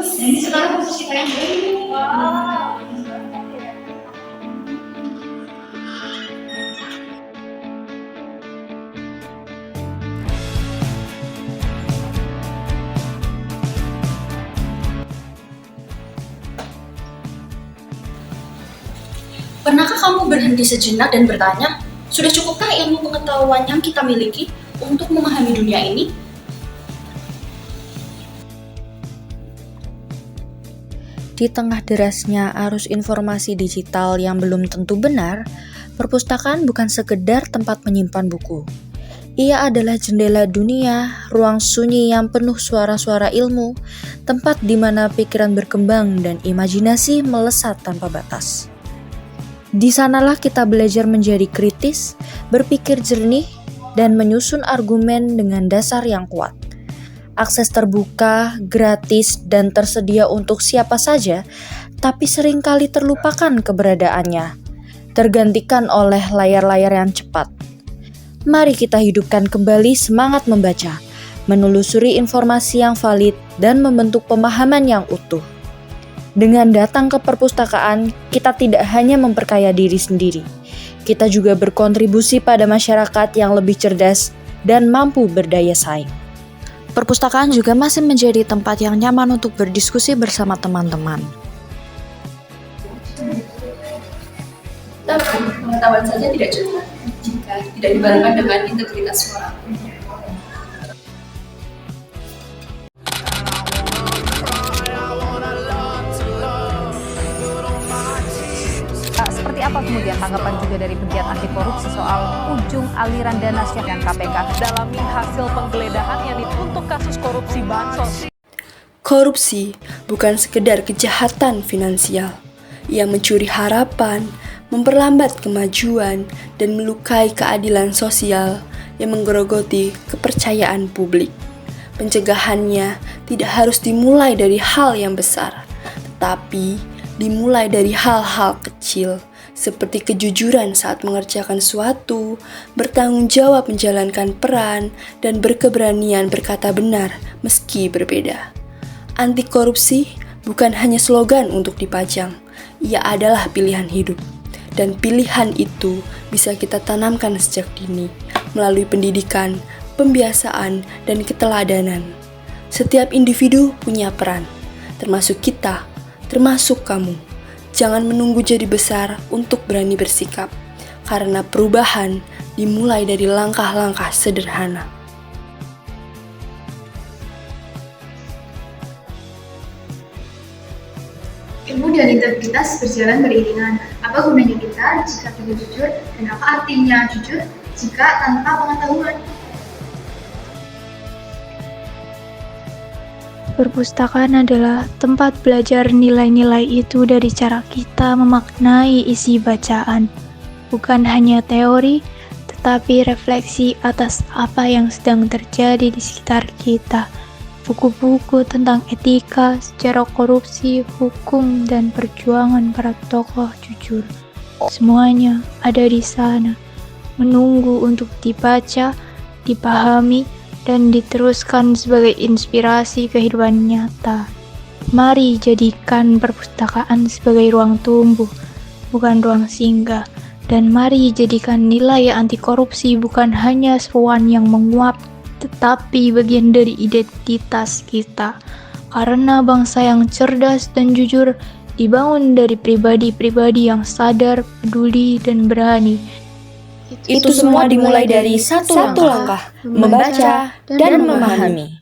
Ini sekarang posisi kalian berdua. Wow. Pernahkah kamu berhenti sejenak dan bertanya, sudah cukupkah ilmu pengetahuan yang kita miliki untuk memahami dunia ini? Di tengah derasnya arus informasi digital yang belum tentu benar, perpustakaan bukan sekedar tempat menyimpan buku. Ia adalah jendela dunia, ruang sunyi yang penuh suara-suara ilmu, tempat di mana pikiran berkembang dan imajinasi melesat tanpa batas. Di sanalah kita belajar menjadi kritis, berpikir jernih, dan menyusun argumen dengan dasar yang kuat. Akses terbuka, gratis, dan tersedia untuk siapa saja, tapi seringkali terlupakan keberadaannya, tergantikan oleh layar-layar yang cepat. Mari kita hidupkan kembali semangat membaca, menelusuri informasi yang valid, dan membentuk pemahaman yang utuh. Dengan datang ke perpustakaan, kita tidak hanya memperkaya diri sendiri, kita juga berkontribusi pada masyarakat yang lebih cerdas dan mampu berdaya saing. Perpustakaan juga masih menjadi tempat yang nyaman untuk berdiskusi bersama teman-teman. Tapi pengetahuan saja tidak cukup jika tidak dibarengan dengan integritas moral. Seperti apa kemudian tanggapan juga dari pegiat anti korupsi soal ujung aliran dana dan KPK dalami hasil penggeledahan yang untuk kasus korupsi bansos. Korupsi bukan sekedar kejahatan finansial. Ia mencuri harapan, memperlambat kemajuan, dan melukai keadilan sosial yang menggerogoti kepercayaan publik. Pencegahannya tidak harus dimulai dari hal yang besar, tetapi dimulai dari hal-hal kecil, seperti kejujuran saat mengerjakan sesuatu, bertanggung jawab menjalankan peran, dan berkeberanian berkata benar meski berbeda. Anti korupsi bukan hanya slogan untuk dipajang, ia adalah pilihan hidup. Dan pilihan itu bisa kita tanamkan sejak dini, melalui pendidikan, pembiasaan, dan keteladanan. Setiap individu punya peran, termasuk kita, termasuk kamu. Jangan menunggu jadi besar untuk berani bersikap, karena perubahan dimulai dari langkah-langkah sederhana. Ilmu dan integritas berjalan beriringan. Apa gunanya kita jika tidak jujur, dan apa artinya jujur jika tanpa pengetahuan? Perpustakaan adalah tempat belajar nilai-nilai itu dari cara kita memaknai isi bacaan. Bukan hanya teori, tetapi refleksi atas apa yang sedang terjadi di sekitar kita. Buku-buku tentang etika, sejarah korupsi, hukum, dan perjuangan para tokoh jujur. Semuanya ada di sana, menunggu untuk dibaca, dipahami, dan diteruskan sebagai inspirasi kehidupan nyata. Mari jadikan perpustakaan sebagai ruang tumbuh, bukan ruang singgah. Dan mari jadikan nilai anti korupsi bukan hanya seruan yang menguap, tetapi bagian dari identitas kita. Karena bangsa yang cerdas dan jujur dibangun dari pribadi-pribadi yang sadar, peduli, dan berani. Itu semua dimulai dari satu langkah, membaca dan memahami.